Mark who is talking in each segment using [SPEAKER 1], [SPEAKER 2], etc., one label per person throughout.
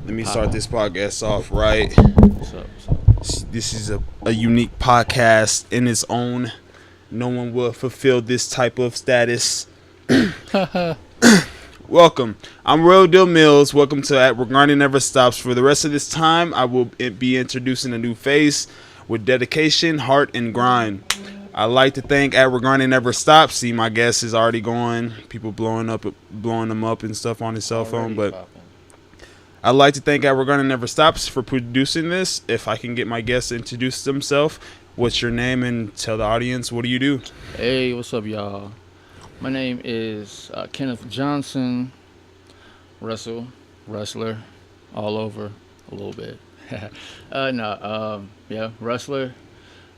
[SPEAKER 1] Let me start this podcast off right.
[SPEAKER 2] What's up? What's up?
[SPEAKER 1] This is a unique podcast in its own. No one will fulfill this type of status. Welcome. I'm Real Deal Mills. Welcome to At Regarding Never Stops. For the rest of this time, I will be introducing a new face with dedication, heart, and grind. I'd like to thank At Regarding Never Stops. See, my guest is already going. People blowing them up and stuff on his cell phone, but I'd like to thank At Regarding Never Stops for producing this. If I can get my guest to introduce themselves, what's your name, and tell the audience what do you do?
[SPEAKER 2] Hey, what's up, y'all? My name is Kenneth Johnson. Wrestler, all over a little bit. Wrestler.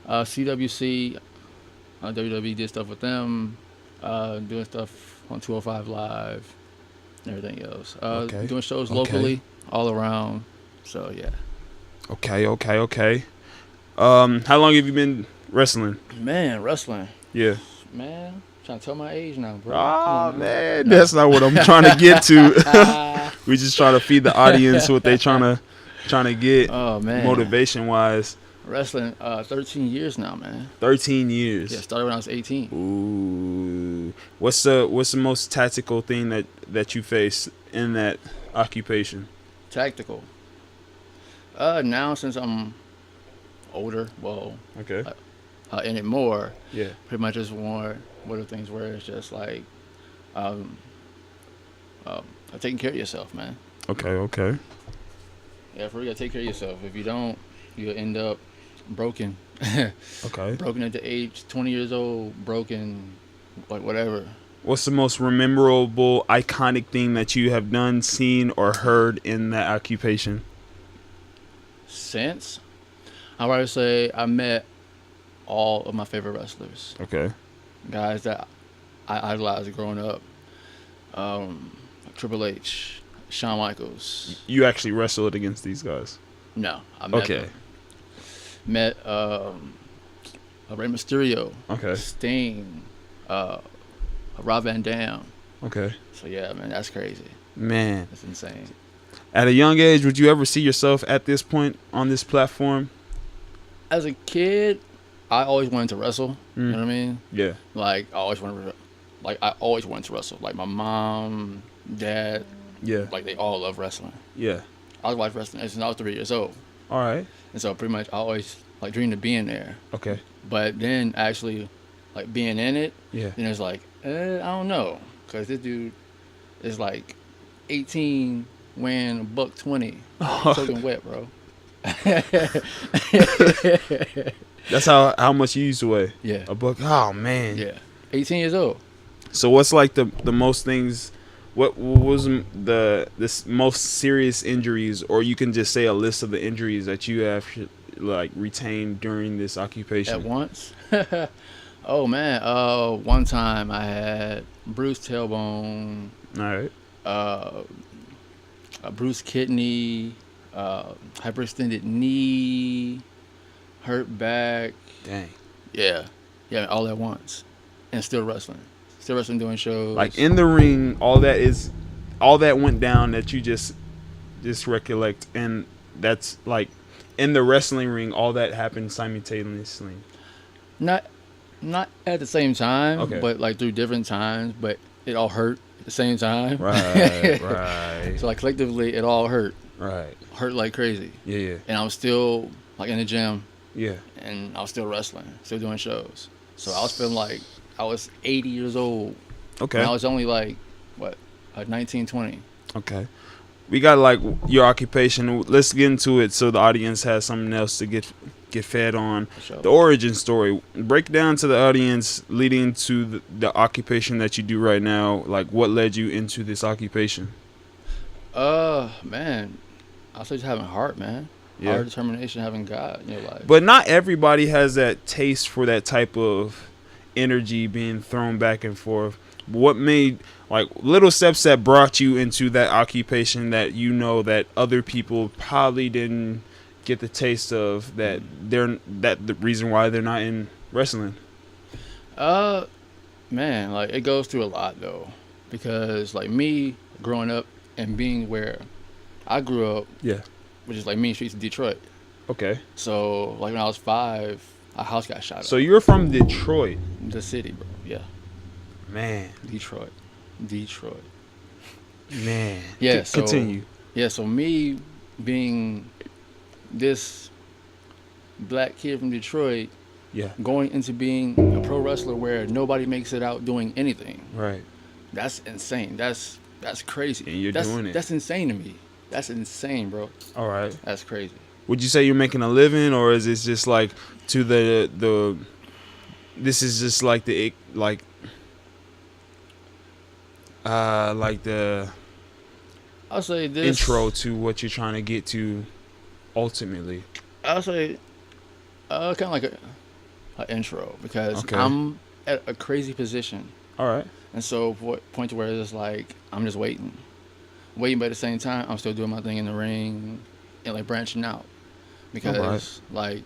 [SPEAKER 2] CWC, WWE did stuff with them. Doing stuff on 205 Live, and everything else. Doing shows locally, all around. So yeah.
[SPEAKER 1] Okay. How long have you been wrestling?
[SPEAKER 2] Man, wrestling.
[SPEAKER 1] Yeah.
[SPEAKER 2] Man, trying to tell my age now, bro.
[SPEAKER 1] Oh man, that's not what I'm trying to get to. We just trying to feed the audience what they trying to get.
[SPEAKER 2] Oh man,
[SPEAKER 1] motivation wise.
[SPEAKER 2] Wrestling, 13 years now, man.
[SPEAKER 1] 13 years.
[SPEAKER 2] Yeah, started when I was 18.
[SPEAKER 1] Ooh, what's the most tactical thing that you face in that occupation?
[SPEAKER 2] Tactical. Now since I'm older,
[SPEAKER 1] okay,
[SPEAKER 2] in it more.
[SPEAKER 1] Yeah.
[SPEAKER 2] Pretty much just more what are things where it's just like, taking care of yourself, man.
[SPEAKER 1] Okay.
[SPEAKER 2] Yeah, for real, you gotta take care of yourself. If you don't, you'll end up broken.
[SPEAKER 1] Okay.
[SPEAKER 2] Broken at the age 20 years old, broken, like whatever.
[SPEAKER 1] What's the most memorable, iconic thing that you have done, seen, or heard in that occupation?
[SPEAKER 2] Since, I'd rather say I met all of my favorite wrestlers.
[SPEAKER 1] Okay.
[SPEAKER 2] Guys that I idolized growing up. Triple H, Shawn Michaels.
[SPEAKER 1] You actually wrestled against these guys?
[SPEAKER 2] No, I met them. Met Rey Mysterio.
[SPEAKER 1] Okay.
[SPEAKER 2] Sting. Rob Van Dam.
[SPEAKER 1] Okay.
[SPEAKER 2] So yeah, man, that's crazy.
[SPEAKER 1] Man,
[SPEAKER 2] that's insane.
[SPEAKER 1] At a young age, would you ever see yourself at this point on this platform?
[SPEAKER 2] As a kid, I always wanted to wrestle. You know what I mean?
[SPEAKER 1] Yeah.
[SPEAKER 2] Like I always wanted to wrestle. Like my mom, dad.
[SPEAKER 1] Yeah.
[SPEAKER 2] Like they all love wrestling.
[SPEAKER 1] Yeah.
[SPEAKER 2] I was watching wrestling since I was 3 years old.
[SPEAKER 1] All right.
[SPEAKER 2] And so pretty much I always like dreamed of being there.
[SPEAKER 1] Okay.
[SPEAKER 2] But then actually, like being in it.
[SPEAKER 1] Yeah.
[SPEAKER 2] Then it's like, I don't know, cause this dude is like 18 weighing $120, soaking wet, bro.
[SPEAKER 1] That's how much you used to weigh?
[SPEAKER 2] Yeah.
[SPEAKER 1] $1. Oh man.
[SPEAKER 2] Yeah. 18 years old.
[SPEAKER 1] So what's like the most things? What was the most serious injuries, or you can just say a list of the injuries that you have like retained during this occupation?
[SPEAKER 2] At once? Oh man. One time I had bruised tailbone.
[SPEAKER 1] All right.
[SPEAKER 2] A bruised kidney, hyperextended knee, hurt back.
[SPEAKER 1] Dang.
[SPEAKER 2] Yeah, all at once, and still wrestling, doing shows.
[SPEAKER 1] Like in the ring, all that went down that you just recollect, and that's like in the wrestling ring, all that happened simultaneously.
[SPEAKER 2] Not at the same time,
[SPEAKER 1] okay,
[SPEAKER 2] but like through different times, but it all hurt at the same time.
[SPEAKER 1] Right.
[SPEAKER 2] So like collectively, it all hurt.
[SPEAKER 1] Right.
[SPEAKER 2] Hurt like crazy.
[SPEAKER 1] Yeah.
[SPEAKER 2] And I was still like in the gym.
[SPEAKER 1] Yeah.
[SPEAKER 2] And I was still wrestling, still doing shows. So I was feeling like I was 80 years old.
[SPEAKER 1] Okay.
[SPEAKER 2] And I was only like, 19, 20.
[SPEAKER 1] Okay. We got like your occupation. Let's get into it so the audience has something else to get fed on. Sure. The origin story. Break down to the audience leading to the occupation that you do right now. Like what led you into this occupation?
[SPEAKER 2] Man, I was just having heart, man. Yeah. Heart, determination, having God in your life.
[SPEAKER 1] But not everybody has that taste for that type of energy being thrown back and forth. What made like little steps that brought you into that occupation that you know that other people probably didn't get the taste of, that the reason why they're not in wrestling?
[SPEAKER 2] Man, like it goes through a lot though, because like me growing up and being where I grew up,
[SPEAKER 1] Yeah.
[SPEAKER 2] which is like Main Streets of Detroit.
[SPEAKER 1] Okay.
[SPEAKER 2] So like when I was 5, our house got shot up.
[SPEAKER 1] So you're from Detroit,
[SPEAKER 2] The city, bro. Yeah,
[SPEAKER 1] man.
[SPEAKER 2] Detroit.
[SPEAKER 1] Man.
[SPEAKER 2] Yeah. So
[SPEAKER 1] Continue.
[SPEAKER 2] yeah. So me being this black kid from Detroit,
[SPEAKER 1] Yeah.
[SPEAKER 2] going into being a pro wrestler where nobody makes it out doing anything.
[SPEAKER 1] Right.
[SPEAKER 2] That's insane. That's crazy.
[SPEAKER 1] And you're doing it.
[SPEAKER 2] That's insane to me. That's insane, bro.
[SPEAKER 1] All right.
[SPEAKER 2] That's crazy.
[SPEAKER 1] Would you say you're making a living, or is it just like to the? This is just like the like the
[SPEAKER 2] I'll say this
[SPEAKER 1] intro to what you're trying to get to ultimately.
[SPEAKER 2] I'll say kind of like an intro because
[SPEAKER 1] Okay.
[SPEAKER 2] I'm at a crazy position.
[SPEAKER 1] All right.
[SPEAKER 2] And so point to where it's like I'm just waiting, but at the same time I'm still doing my thing in the ring and like branching out because like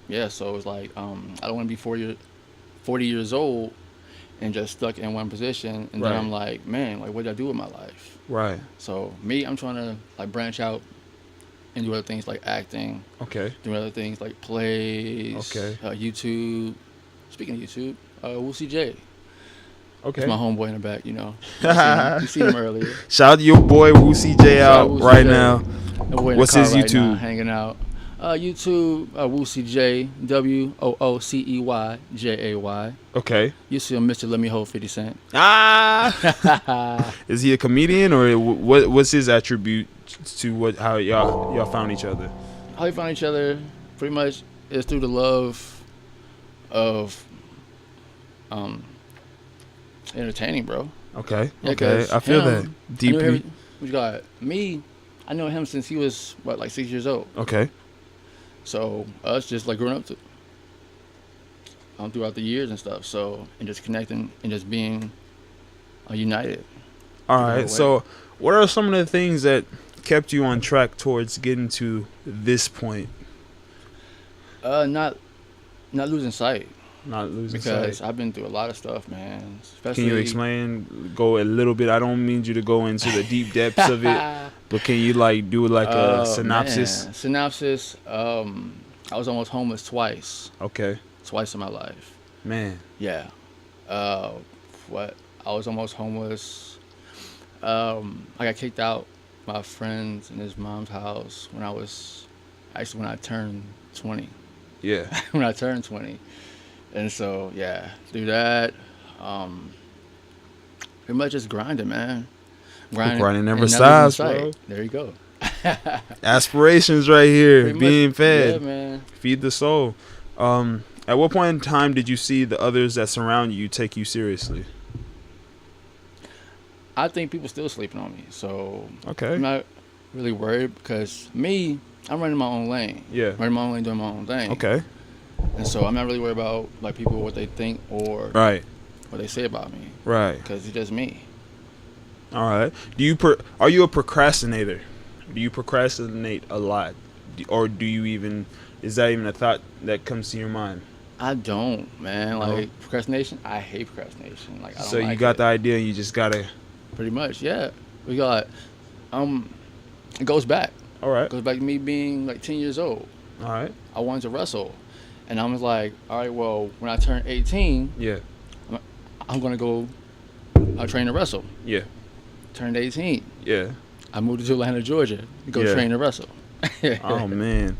[SPEAKER 2] yeah, so it's like I don't want to be 40 years old and just stuck in one position, and then I'm like, man, like what did I do with my life?
[SPEAKER 1] Right.
[SPEAKER 2] So me, I'm trying to like branch out and do other things like acting.
[SPEAKER 1] Okay.
[SPEAKER 2] Do other things like plays.
[SPEAKER 1] Okay.
[SPEAKER 2] YouTube. Speaking of YouTube, Woosie J.
[SPEAKER 1] Okay.
[SPEAKER 2] It's my homeboy in the back, you know. You seen him earlier.
[SPEAKER 1] Shout out to your boy Woosie J out
[SPEAKER 2] Woosie
[SPEAKER 1] right
[SPEAKER 2] J.
[SPEAKER 1] now. What's his
[SPEAKER 2] Right
[SPEAKER 1] YouTube?
[SPEAKER 2] now, hanging out. YouTube, Woosie J, WOOCEYJAY.
[SPEAKER 1] Okay.
[SPEAKER 2] You see him, Mr. Let Me Hold 50 Cent.
[SPEAKER 1] Ah. Is he a comedian, or what's his attribute to how y'all found each other?
[SPEAKER 2] How we found each other pretty much is through the love of entertaining, bro.
[SPEAKER 1] Okay.
[SPEAKER 2] Yeah,
[SPEAKER 1] okay. I feel that deeply.
[SPEAKER 2] What you got? Me, I know him since he was like 6 years old.
[SPEAKER 1] Okay.
[SPEAKER 2] So us just like growing up throughout the years and stuff. So and just connecting and just being united.
[SPEAKER 1] All right. So what are some of the things that kept you on track towards getting to this point?
[SPEAKER 2] Not losing sight.
[SPEAKER 1] Not losing
[SPEAKER 2] because
[SPEAKER 1] sight.
[SPEAKER 2] I've been through a lot of stuff, man.
[SPEAKER 1] Can you explain? Go a little bit. I don't mean you to go into the deep depths of it, but can you like do like a synopsis?
[SPEAKER 2] Man. Synopsis. I was almost homeless twice.
[SPEAKER 1] Okay.
[SPEAKER 2] Twice in my life.
[SPEAKER 1] Man.
[SPEAKER 2] Yeah. I was almost homeless. I got kicked out by friends in his mom's house when I turned 20.
[SPEAKER 1] Yeah.
[SPEAKER 2] When I turned 20. And so, yeah, through that, pretty much just grinding, man.
[SPEAKER 1] Grinding never stops, bro.
[SPEAKER 2] There you go.
[SPEAKER 1] Aspirations right here,
[SPEAKER 2] Pretty
[SPEAKER 1] being
[SPEAKER 2] much,
[SPEAKER 1] fed.
[SPEAKER 2] Yeah, man.
[SPEAKER 1] Feed the soul. At what point in time did you see the others that surround you take you seriously?
[SPEAKER 2] I think people still sleeping on me, so
[SPEAKER 1] okay.
[SPEAKER 2] I'm not really worried because me, I'm running my own lane.
[SPEAKER 1] Yeah.
[SPEAKER 2] Running my own lane, doing my own thing.
[SPEAKER 1] Okay.
[SPEAKER 2] And so I'm not really worried about like people what they think or
[SPEAKER 1] right
[SPEAKER 2] what they say about me.
[SPEAKER 1] Right.
[SPEAKER 2] Because it's just me.
[SPEAKER 1] All right. Are you a procrastinator? Do you procrastinate a lot, or do you even? Is that even a thought that comes to your mind?
[SPEAKER 2] I don't, man. Like procrastination, I hate procrastination. Like I don't.
[SPEAKER 1] So you
[SPEAKER 2] like
[SPEAKER 1] got
[SPEAKER 2] it.
[SPEAKER 1] the idea, and you just gotta.
[SPEAKER 2] Pretty much, yeah. We got. It goes back.
[SPEAKER 1] All right.
[SPEAKER 2] It goes back to me being like 10 years old.
[SPEAKER 1] All right.
[SPEAKER 2] I wanted to wrestle, and I was like, all right, well, when I turn 18,
[SPEAKER 1] yeah,
[SPEAKER 2] I'm gonna go. Train to wrestle.
[SPEAKER 1] Yeah.
[SPEAKER 2] Turned 18.
[SPEAKER 1] Yeah.
[SPEAKER 2] I moved to Atlanta, Georgia to go train to wrestle.
[SPEAKER 1] Oh man,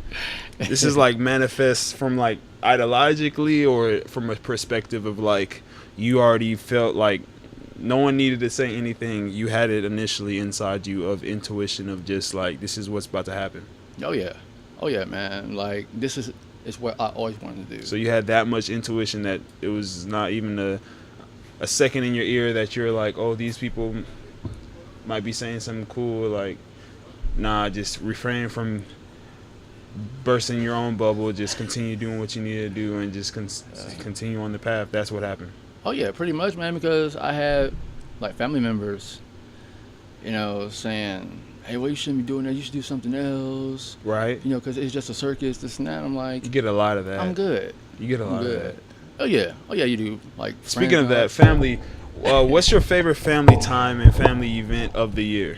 [SPEAKER 1] this is like manifest from like ideologically or from a perspective of like you already felt like no one needed to say anything. You had it initially inside you of intuition of just like this is what's about to happen.
[SPEAKER 2] Oh yeah, man. Like this is what I always wanted to do.
[SPEAKER 1] So you had that much intuition that it was not even a second in your ear that you're like, oh, these people might be saying something cool, like, nah, just refrain from bursting your own bubble, just continue doing what you need to do and just continue on the path. That's what happened.
[SPEAKER 2] Oh yeah, pretty much, man, because I had like family members, saying, hey, well, you shouldn't be doing that, you should do something else.
[SPEAKER 1] Right.
[SPEAKER 2] Because it's just a circus, this and that. I'm like,
[SPEAKER 1] you get a lot of that.
[SPEAKER 2] I'm good.
[SPEAKER 1] You get a lot of that.
[SPEAKER 2] Oh yeah, you do. Like,
[SPEAKER 1] speaking of that, family, what's your favorite family time and family event of the year?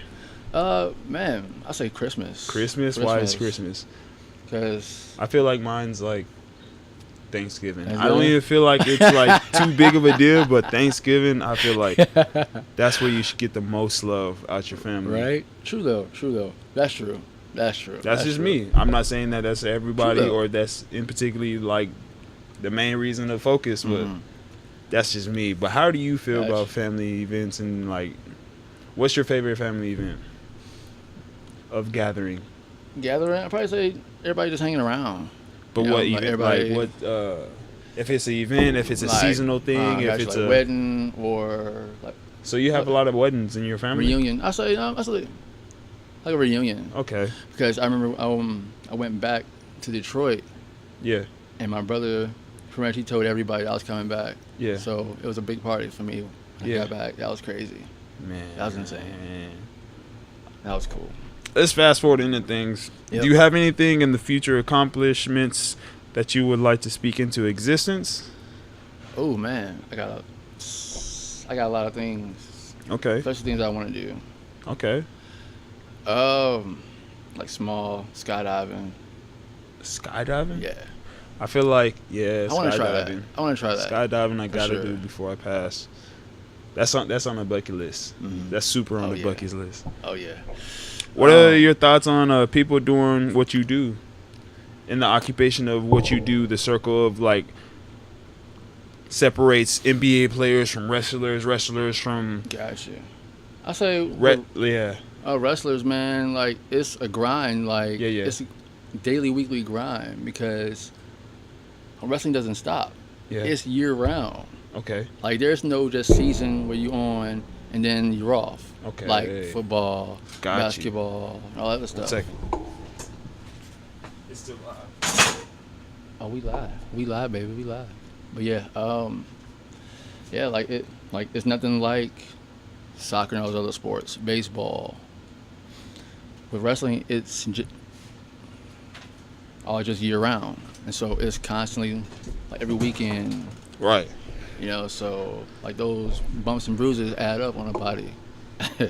[SPEAKER 2] Man, I say Christmas.
[SPEAKER 1] Christmas? Why is Christmas?
[SPEAKER 2] Because
[SPEAKER 1] I feel like mine's like Thanksgiving. I don't even feel like it's like too big of a deal, but Thanksgiving, I feel like that's where you should get the most love out your family.
[SPEAKER 2] Right? True though. That's true. That's
[SPEAKER 1] just me. I'm not saying that that's everybody or that's in particularly like the main reason to focus, but that's just me. But how do you feel about family events and like, what's your favorite family event of gathering?
[SPEAKER 2] I'd probably say everybody just hanging around.
[SPEAKER 1] But what event? Like what? If it's an event, if it's a seasonal thing, if it's
[SPEAKER 2] like a wedding or like.
[SPEAKER 1] So you have a lot of weddings in your family.
[SPEAKER 2] Reunion. I say like a reunion.
[SPEAKER 1] Okay.
[SPEAKER 2] Because I remember I went back to Detroit.
[SPEAKER 1] Yeah.
[SPEAKER 2] And my brother, pretty much, he told everybody I was coming back. Yeah. So it was a big party for me when I got back. That was crazy. Man. That was insane. That was cool.
[SPEAKER 1] Let's fast forward into things. Yep. Do you have anything in the future accomplishments that you would like to speak into existence?
[SPEAKER 2] Oh man, I got a lot of things. Okay. Especially things I want to do.
[SPEAKER 1] Okay.
[SPEAKER 2] Like small skydiving.
[SPEAKER 1] Skydiving?
[SPEAKER 2] Yeah.
[SPEAKER 1] I feel like I
[SPEAKER 2] want to try that. I want to try that.
[SPEAKER 1] Skydiving, I gotta do before I pass. That's on the bucket list. Mm-hmm. That's super on the bucket list.
[SPEAKER 2] Oh yeah.
[SPEAKER 1] What are your thoughts on people doing what you do, in the occupation of what you do? The circle of like separates NBA players from wrestlers from.
[SPEAKER 2] Gotcha. I say. Wrestlers, man, like it's a grind. Like it's a daily, weekly grind because wrestling doesn't stop. Yeah. It's year round.
[SPEAKER 1] Okay.
[SPEAKER 2] Like there's no just season where you on and then you're off. Okay. Like football, basketball, and all that other stuff.
[SPEAKER 1] 1 second. It's still live.
[SPEAKER 2] Oh, we live, baby, we live. But like it's nothing like soccer and all those other sports, baseball. With wrestling, it's all just year round, and so it's constantly like every weekend.
[SPEAKER 1] Right.
[SPEAKER 2] You know, so like those bumps and bruises add up on a body.
[SPEAKER 1] Do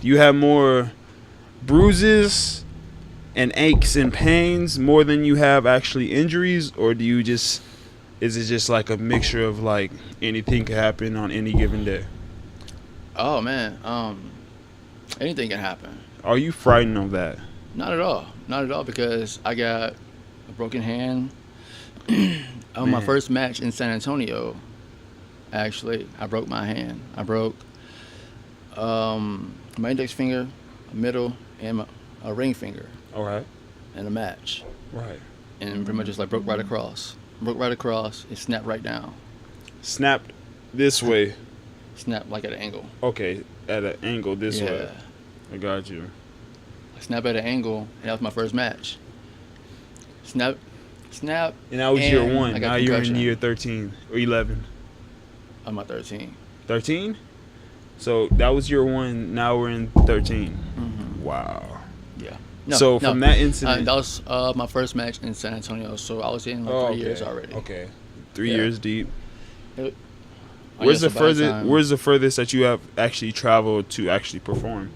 [SPEAKER 1] you have more bruises and aches and pains more than you have actually injuries, or is it just like a mixture of like anything can happen on any given day?
[SPEAKER 2] Oh man, anything can happen.
[SPEAKER 1] Are you frightened of that?
[SPEAKER 2] Not at all, because I got a broken hand. On my first match in San Antonio, actually, I broke my hand. I broke my index finger, a middle, and a ring finger.
[SPEAKER 1] All right.
[SPEAKER 2] In a match.
[SPEAKER 1] Right.
[SPEAKER 2] And pretty much just like broke right across. It snapped right down.
[SPEAKER 1] Snapped this way?
[SPEAKER 2] Snapped like at an angle.
[SPEAKER 1] Okay, at an angle this way. I got you.
[SPEAKER 2] I snapped at an angle, and that was my first match. Snap.
[SPEAKER 1] And that was year 1. Now you're in year 13 or 11.
[SPEAKER 2] I'm at 13.
[SPEAKER 1] 13? So that was year 1. Now we're in 13. Mm-hmm. Wow.
[SPEAKER 2] Yeah.
[SPEAKER 1] From that incident,
[SPEAKER 2] that was my first match in San Antonio. So I was in like 3 years already.
[SPEAKER 1] Okay. 3 years deep. Where's the furthest that you have actually traveled to actually perform?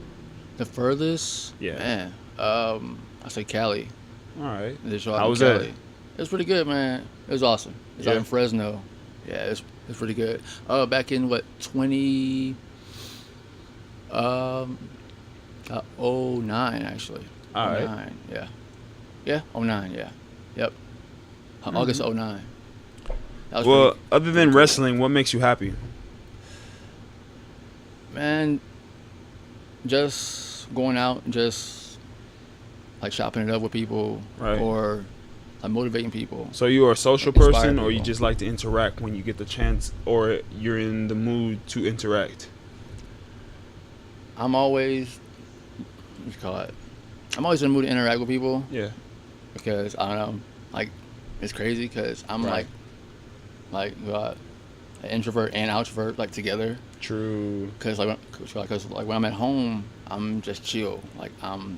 [SPEAKER 2] The furthest?
[SPEAKER 1] Yeah.
[SPEAKER 2] Man, I say Cali.
[SPEAKER 1] All right.
[SPEAKER 2] How was that? It was pretty good, man. It was awesome. It's out in Fresno. Yeah, it's pretty good. Back in 2009 actually.
[SPEAKER 1] All right.
[SPEAKER 2] Yeah. Yeah, 09, yeah. Yep. August 09.
[SPEAKER 1] Well, other than wrestling, what makes you happy?
[SPEAKER 2] Man, just going out and just like chopping it up with people, or like motivating people.
[SPEAKER 1] So you are a social person, or you just like to interact when you get the chance, or you're in the mood to interact?
[SPEAKER 2] I'm always, I'm always in the mood to interact with people.
[SPEAKER 1] Yeah.
[SPEAKER 2] Because I don't know, like it's crazy because I'm like an introvert and outrovert like together.
[SPEAKER 1] True.
[SPEAKER 2] Because when I'm at home, I'm just chill. Like I'm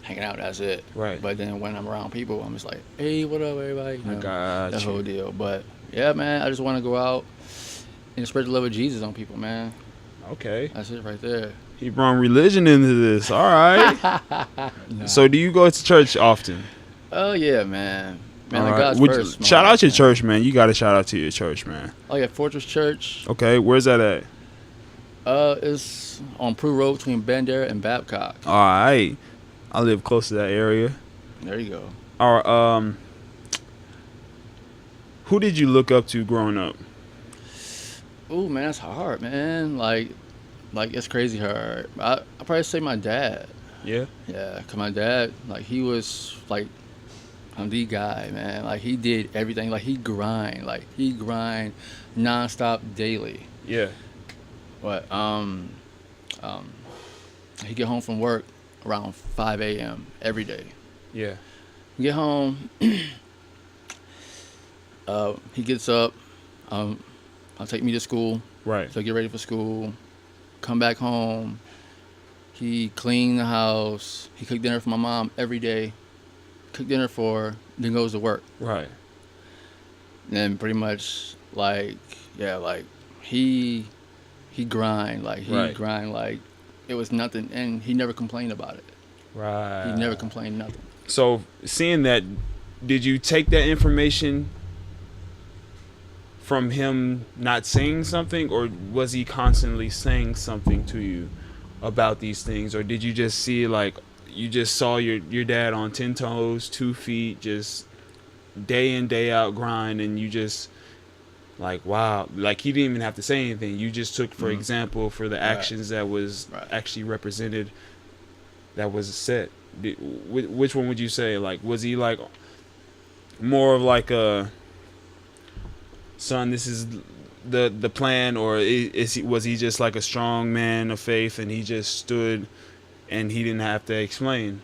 [SPEAKER 2] hanging out. That's it.
[SPEAKER 1] Right.
[SPEAKER 2] But then when I'm around people, I'm just like, hey, what up, everybody? You know,
[SPEAKER 1] that
[SPEAKER 2] whole deal. But yeah, man, I just want to go out and spread the love of Jesus on people, man.
[SPEAKER 1] Okay.
[SPEAKER 2] That's it right there.
[SPEAKER 1] He brought religion into this. All right.
[SPEAKER 2] Nah.
[SPEAKER 1] So, do you go to church often?
[SPEAKER 2] Oh yeah, man. Man,
[SPEAKER 1] All
[SPEAKER 2] like
[SPEAKER 1] right.
[SPEAKER 2] God's first.
[SPEAKER 1] Shout out your
[SPEAKER 2] man.
[SPEAKER 1] church, man. You got to shout out to your church, man.
[SPEAKER 2] Oh yeah, Fortress Church.
[SPEAKER 1] Okay, where's that at?
[SPEAKER 2] It's on Prue Road between Bandera and Babcock.
[SPEAKER 1] All right. I live close to that area.
[SPEAKER 2] There you go.
[SPEAKER 1] All right. Who did you look up to growing up?
[SPEAKER 2] Ooh, man, that's hard, man. Like it's crazy hard. I probably say my dad.
[SPEAKER 1] Yeah.
[SPEAKER 2] Yeah, 'cause my dad, like, he was like, I'm the guy, man. Like, he did everything. Like, he grind nonstop daily.
[SPEAKER 1] Yeah.
[SPEAKER 2] But he get home from work around 5 a.m. every day.
[SPEAKER 1] Yeah.
[SPEAKER 2] Get home. He gets up. I'll take me to school.
[SPEAKER 1] Right.
[SPEAKER 2] So get ready for school. Come back home. He cleaned the house. He cooked dinner for my mom every day. Cook dinner for her, then goes to work.
[SPEAKER 1] Right.
[SPEAKER 2] And then pretty much like he grind like it was nothing, and he never complained about it.
[SPEAKER 1] Right.
[SPEAKER 2] He never complained nothing.
[SPEAKER 1] So seeing that, did you take that information from him not saying something, or was he constantly saying something to you about these things, or did you just see like you just saw your dad on 10 toes, 2 feet, just day in day out grind, and you just like, wow, like he didn't even have to say anything. You just took, for example, for the actions that was actually represented, that was set. Which one would you say? Like, was he like more of like a son, this is the plan, or was he just like a strong man of faith and he just stood and he didn't have to explain?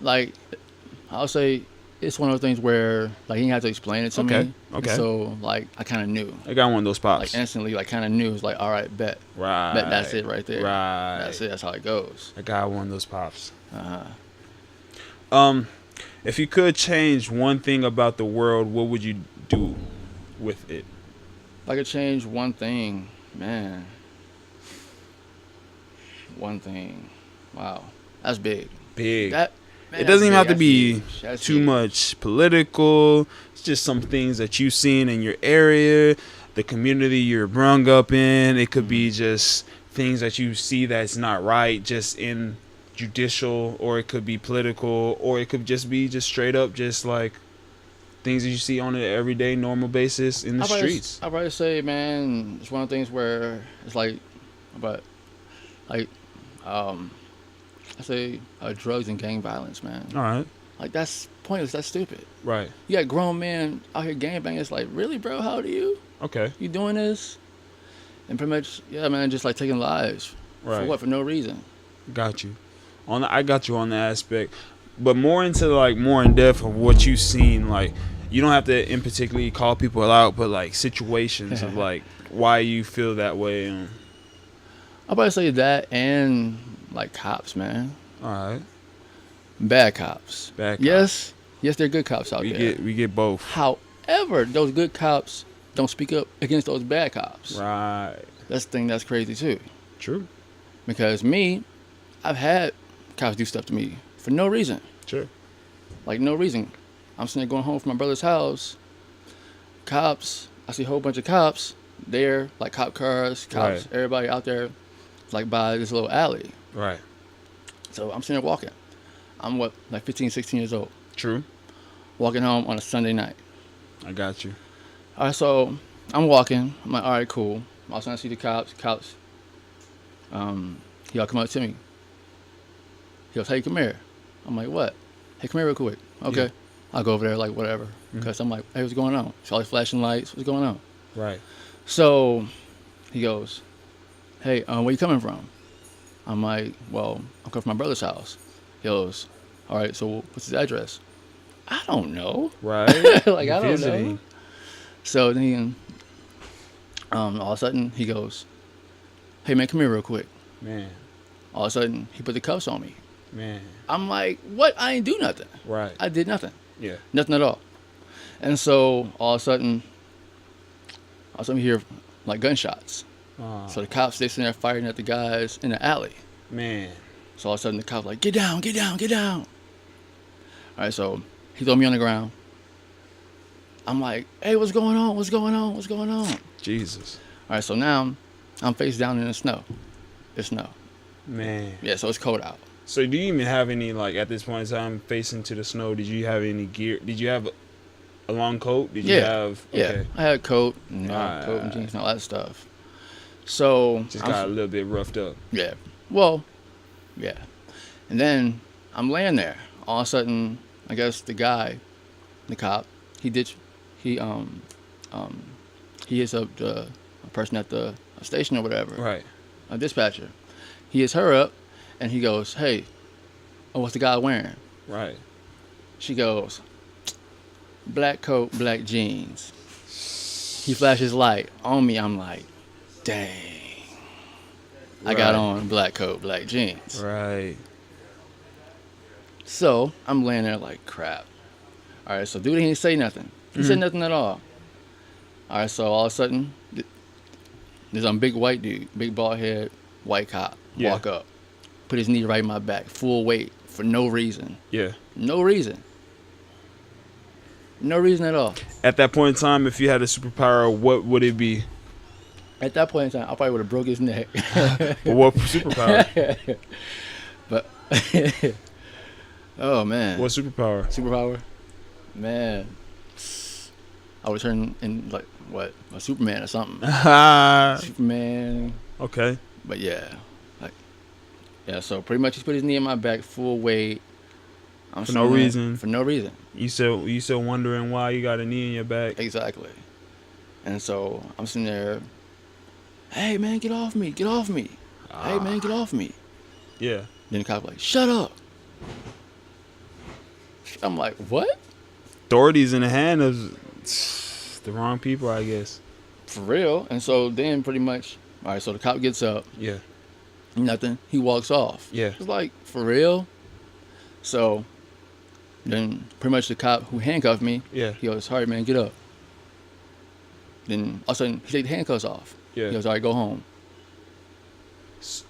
[SPEAKER 2] Like, I'll say it's one of those things where like he didn't have to explain it to me.
[SPEAKER 1] Okay.
[SPEAKER 2] So like I kind of knew.
[SPEAKER 1] I got one of those pops.
[SPEAKER 2] Like instantly, like kind of knew. It was like, all right, bet.
[SPEAKER 1] Right.
[SPEAKER 2] Bet, that's it right there.
[SPEAKER 1] Right.
[SPEAKER 2] That's it. That's how it goes.
[SPEAKER 1] I got one of those pops.
[SPEAKER 2] Uh-huh.
[SPEAKER 1] If you could change one thing about the world, what would you do with it?
[SPEAKER 2] If I could change one thing, man. One thing. Wow. That's big.
[SPEAKER 1] Big.
[SPEAKER 2] Man,
[SPEAKER 1] it doesn't even have to
[SPEAKER 2] that's
[SPEAKER 1] be
[SPEAKER 2] huge.
[SPEAKER 1] too much political. It's just some things that you've seen in your area, the community you're brung up in. It could be just things that you see that's not right, just in judicial, or it could be political, or it could just be just straight up just like things that you see on an everyday normal basis in the streets.
[SPEAKER 2] I'd probably say, man, it's one of the things where it's like, but like, I say drugs and gang violence, man.
[SPEAKER 1] All right.
[SPEAKER 2] Like, that's pointless. That's stupid.
[SPEAKER 1] Right.
[SPEAKER 2] You got grown men out here gangbanging. It's like, really, bro? How old are you?
[SPEAKER 1] Okay.
[SPEAKER 2] You doing this? And pretty much, yeah, man, just like taking lives.
[SPEAKER 1] Right.
[SPEAKER 2] For what? For no reason.
[SPEAKER 1] Got you. I got you on that aspect, but more into like more in depth of what you've seen. Like, you don't have to in particularly call people out, but like situations of like why you feel that way.
[SPEAKER 2] I'll probably say that, and like cops, man.
[SPEAKER 1] All right.
[SPEAKER 2] Bad cops.
[SPEAKER 1] Bad cops.
[SPEAKER 2] Yes, they're good cops out there.
[SPEAKER 1] We get both.
[SPEAKER 2] However, those good cops don't speak up against those bad cops.
[SPEAKER 1] Right.
[SPEAKER 2] That's the thing that's crazy too.
[SPEAKER 1] True.
[SPEAKER 2] Because I've had cops do stuff to me for no reason.
[SPEAKER 1] Sure.
[SPEAKER 2] Like, no reason. I'm sitting there going home from my brother's house. Cops, I see a whole bunch of cops there, like cop cars, cops, everybody out there, like by this little alley.
[SPEAKER 1] Right.
[SPEAKER 2] So I'm sitting there walking. I'm like 15, 16 years old.
[SPEAKER 1] True. Walking
[SPEAKER 2] home on a Sunday night.
[SPEAKER 1] I got you.
[SPEAKER 2] All right, so I'm walking. I'm like, all right, cool. All of a sudden I see the cops. Y'all come up to me. He goes, hey, come here. I'm like, what? Hey, come here real quick. Okay. Yeah. I'll go over there, like, whatever. Because I'm like, hey, what's going on? So all these flashing lights. What's going on?
[SPEAKER 1] Right.
[SPEAKER 2] So he goes, hey, where you coming from? I'm like, well, I'm coming from my brother's house. He goes, all right, so what's his address? I don't know.
[SPEAKER 1] Right.
[SPEAKER 2] Like, I don't know. So then all of a sudden, he goes, hey, man, come here real quick.
[SPEAKER 1] Man.
[SPEAKER 2] All of a sudden, he put the cuffs on me.
[SPEAKER 1] Man.
[SPEAKER 2] I'm like, what? I ain't do nothing.
[SPEAKER 1] Right.
[SPEAKER 2] I did nothing.
[SPEAKER 1] Yeah.
[SPEAKER 2] Nothing at all. And so all of a sudden you hear like gunshots. So the cops, they sitting there firing at the guys in the alley.
[SPEAKER 1] Man.
[SPEAKER 2] So all of a sudden the cop's like, get down, get down, get down. All right, so he threw me on the ground. I'm like, hey, what's going on? What's going on? What's going on?
[SPEAKER 1] Jesus.
[SPEAKER 2] All right, so now I'm face down in the snow. It's snow.
[SPEAKER 1] Man.
[SPEAKER 2] Yeah, so it's cold out.
[SPEAKER 1] So do you even have any, like, at this point in time, facing to the snow, did you have any gear? Did you have a long coat? Did you have? Okay.
[SPEAKER 2] Yeah, I had a coat, coat and jeans and all that stuff. So
[SPEAKER 1] just got a little bit roughed up.
[SPEAKER 2] Yeah. Well, yeah. And then I'm laying there. All of a sudden, I guess the cop, he hits up the person at the station or whatever.
[SPEAKER 1] Right.
[SPEAKER 2] A dispatcher. He hits her up, and he goes, "Hey, what's the guy wearing?"
[SPEAKER 1] Right.
[SPEAKER 2] She goes, "Black coat, black jeans." He flashes light on me. I'm like, dang. I got on black coat, black jeans.
[SPEAKER 1] Right.
[SPEAKER 2] So I'm laying there like crap. All right, so dude didn't say nothing. He said nothing at all. All right, so all of a sudden, there's a big white dude, big bald head, white cop, walk up, put his knee right in my back, full weight for no reason.
[SPEAKER 1] Yeah.
[SPEAKER 2] No reason. No reason at all.
[SPEAKER 1] At that point in time, if you had a superpower, what would it be?
[SPEAKER 2] At that point in time, I probably would have broke his neck.
[SPEAKER 1] But what superpower?
[SPEAKER 2] But oh man.
[SPEAKER 1] What superpower?
[SPEAKER 2] Superpower? Man. I would turn in like what? A Superman or something. Superman.
[SPEAKER 1] Okay.
[SPEAKER 2] But yeah. So pretty much he put his knee in my back, full weight.
[SPEAKER 1] For no reason.
[SPEAKER 2] For no reason.
[SPEAKER 1] You still wondering why you got a knee in your back?
[SPEAKER 2] Exactly. And so I'm sitting there, hey man, get off me, get off me. Hey man, get off me.
[SPEAKER 1] Yeah.
[SPEAKER 2] Then the cop like, shut up. I'm like, what?
[SPEAKER 1] Authorities in the hand of the wrong people, I guess.
[SPEAKER 2] For real. And so then pretty much, all right, so the cop gets up.
[SPEAKER 1] Yeah.
[SPEAKER 2] Nothing. He walks off.
[SPEAKER 1] Yeah.
[SPEAKER 2] It's like, for real? So then pretty much the cop who handcuffed me, he goes, all right, man, get up. Then all of a sudden, he takes the handcuffs off.
[SPEAKER 1] Yeah.
[SPEAKER 2] He goes, all right, go home.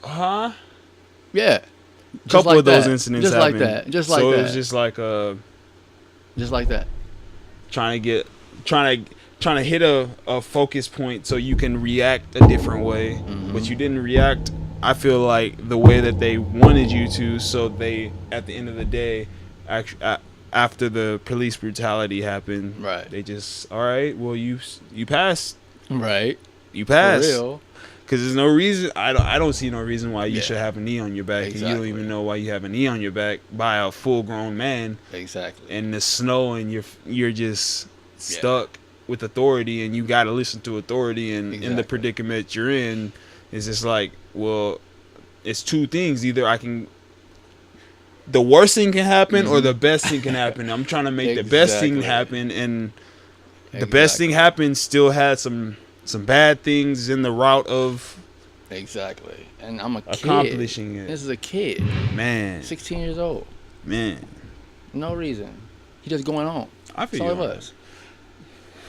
[SPEAKER 1] Huh?
[SPEAKER 2] Yeah.
[SPEAKER 1] A couple
[SPEAKER 2] like
[SPEAKER 1] of those
[SPEAKER 2] that.
[SPEAKER 1] incidents
[SPEAKER 2] just
[SPEAKER 1] happened.
[SPEAKER 2] Like that. Just like that.
[SPEAKER 1] So it was just like
[SPEAKER 2] just like that.
[SPEAKER 1] Trying to hit a focus point so you can react a different way, but you didn't react. I feel like the way that they wanted you to, so they at the end of the day, after the police brutality happened,
[SPEAKER 2] right? They
[SPEAKER 1] just all right. Well, you passed.
[SPEAKER 2] Right.
[SPEAKER 1] You passed.
[SPEAKER 2] For real.
[SPEAKER 1] Because there's no reason. I don't see no reason why you should have a knee on your back. Exactly. And you don't even know why you have a knee on your back by a full grown man.
[SPEAKER 2] Exactly.
[SPEAKER 1] In the snow, and you're just stuck with authority, and you got to listen to authority. And in the predicament you're in, it's just like, well, it's two things. Either the worst thing can happen, or the best thing can happen. I'm trying to make the best thing happen, and the best thing happen still had some bad things in the route of
[SPEAKER 2] and I'm
[SPEAKER 1] accomplishing
[SPEAKER 2] it. This is a kid,
[SPEAKER 1] man,
[SPEAKER 2] 16 years old,
[SPEAKER 1] man,
[SPEAKER 2] no reason. He just going on.
[SPEAKER 1] That's
[SPEAKER 2] all it was.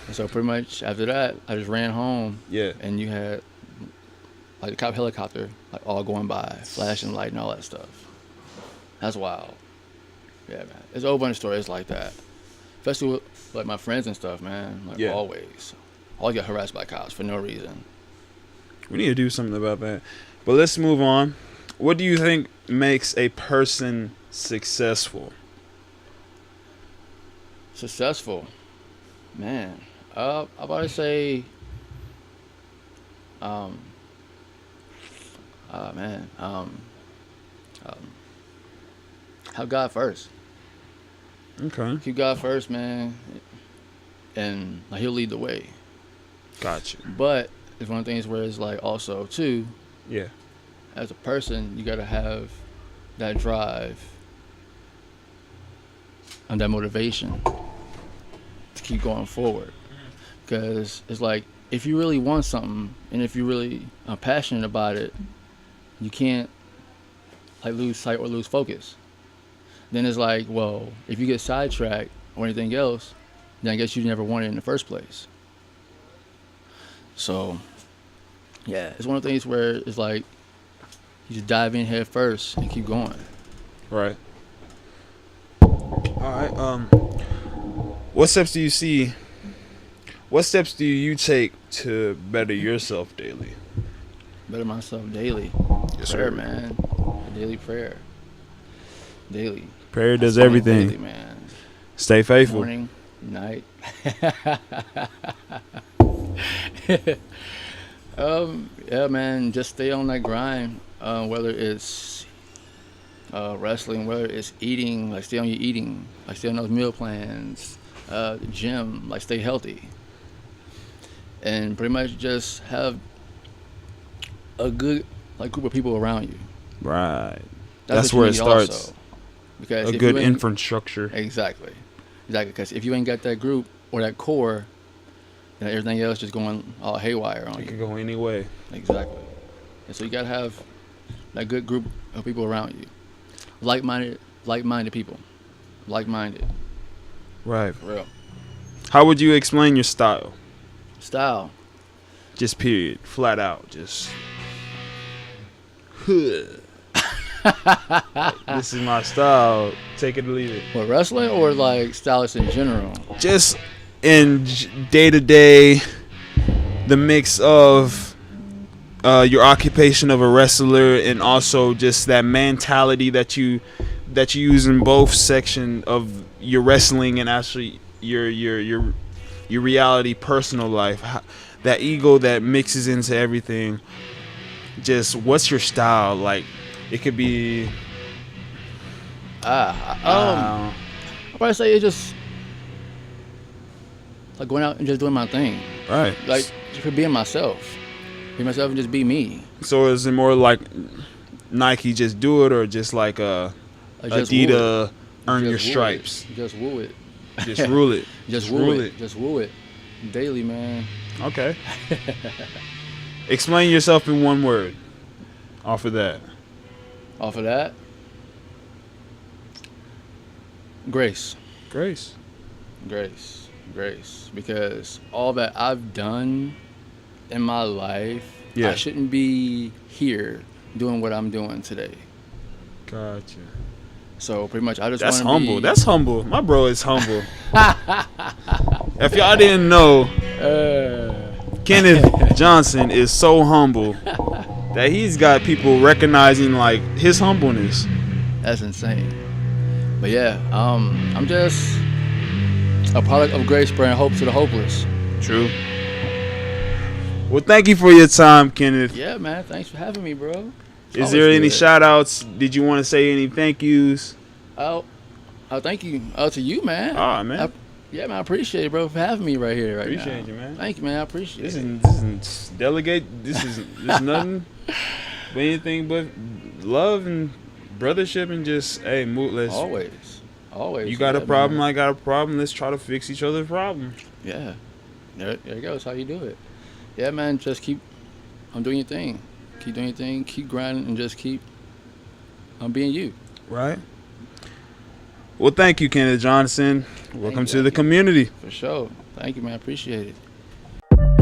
[SPEAKER 2] And so pretty much after that, I just ran home.
[SPEAKER 1] Yeah.
[SPEAKER 2] And you had like the cop helicopter, like all going by, flashing light and all that stuff. That's wild. Yeah, man. There's a whole bunch of stories like that, especially with like my friends and stuff, man. Like always. Always get harassed by cops for no reason.
[SPEAKER 1] We need to do something about that. But let's move on. What do you think makes a person successful?
[SPEAKER 2] Successful? Man. I'm about to say... have God first.
[SPEAKER 1] Okay.
[SPEAKER 2] Keep God first, man. And like, he'll lead the way.
[SPEAKER 1] Gotcha.
[SPEAKER 2] But it's one of the things where it's like also too, as a person, you gotta have that drive and that motivation to keep going forward. Because it's like, if you really want something and if you really are passionate about it, you can't like lose sight or lose focus. Then it's like, well, if you get sidetracked or anything else, then I guess you never wanted it in the first place. So, yeah, it's one of the things where it's like, You just dive in head first and keep going.
[SPEAKER 1] Right. All right. What steps do you see? What steps do you take to better yourself daily?
[SPEAKER 2] Better myself daily.
[SPEAKER 1] Yes,
[SPEAKER 2] Prayer,
[SPEAKER 1] sir.
[SPEAKER 2] man. Daily prayer. Daily.
[SPEAKER 1] Prayer does everything.
[SPEAKER 2] Daily, man.
[SPEAKER 1] Stay faithful.
[SPEAKER 2] Morning, night. Yeah, man. Just stay on that grind. Whether it's wrestling, whether it's eating, like stay on your eating, like stay on those meal plans. Gym, like stay healthy, and pretty much just have a good group of people around you.
[SPEAKER 1] Right. That's where it starts. Also.
[SPEAKER 2] Because
[SPEAKER 1] a good infrastructure.
[SPEAKER 2] Exactly. Because if you ain't got that group or that core, then everything else just going all haywire on you.
[SPEAKER 1] It can go any way.
[SPEAKER 2] Exactly. And so you gotta have that good group of people around you, like-minded people, like-minded.
[SPEAKER 1] Right.
[SPEAKER 2] For real.
[SPEAKER 1] How would you explain your style?
[SPEAKER 2] Style.
[SPEAKER 1] Just period. Flat out. Just. This is my style. Take it or leave it.
[SPEAKER 2] What, wrestling or like stylists in general?
[SPEAKER 1] Just in day to day, the mix of your occupation of a wrestler and also just that mentality that you use in both section of your wrestling and actually your reality personal life. That ego that mixes into everything. Just what's your style like? It could be.
[SPEAKER 2] I'd probably say it's just like going out and just doing my thing.
[SPEAKER 1] Right.
[SPEAKER 2] Like just being myself. Be myself and just be me.
[SPEAKER 1] So is it more like Nike just do it or just like Adidas earn your stripes?
[SPEAKER 2] Just woo it.
[SPEAKER 1] Just rule it.
[SPEAKER 2] Just woo it. Just woo it. Daily, man.
[SPEAKER 1] Okay. Explain yourself in one word. Off of that. Grace.
[SPEAKER 2] Because all that I've done in my life,
[SPEAKER 1] yeah.
[SPEAKER 2] I shouldn't be here doing what I'm doing today.
[SPEAKER 1] Gotcha.
[SPEAKER 2] So pretty much I just
[SPEAKER 1] That's
[SPEAKER 2] want to
[SPEAKER 1] humble. That's humble. My bro is humble. If y'all didn't know, Kenneth Johnson is so humble that he's got people recognizing like his humbleness.
[SPEAKER 2] That's insane. But yeah, I'm just a product of grace, spreading hope to the hopeless.
[SPEAKER 1] True. Well, thank you for your time, Kenneth.
[SPEAKER 2] Yeah, man. Thanks for having me, bro.
[SPEAKER 1] Is there any shout-outs? Did you want to say any thank yous?
[SPEAKER 2] Oh, thank you. To you, man.
[SPEAKER 1] Oh, man.
[SPEAKER 2] Yeah, man. I appreciate it, bro, for having me right here,
[SPEAKER 1] Appreciate you, man.
[SPEAKER 2] Thank you, man. I appreciate it.
[SPEAKER 1] This isn't delegate. This is nothing but anything but love and brothership and just, hey, let's.
[SPEAKER 2] Always.
[SPEAKER 1] You got a problem, man. I got a problem. Let's try to fix each other's problem.
[SPEAKER 2] Yeah. There you go. That's how you do it. Yeah, man. Just keep doing your thing. Keep doing your thing. Keep grinding and just keep being you.
[SPEAKER 1] Right. Well, thank you, Kenneth Johnson. Welcome to the community.
[SPEAKER 2] For sure. Thank you, man. I appreciate it.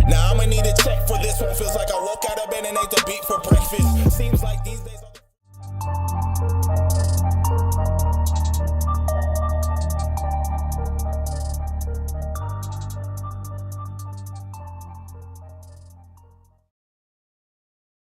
[SPEAKER 3] Now I'ma need a check for this one. Feels like I woke out of bed and ate the beat for breakfast. Seems like these days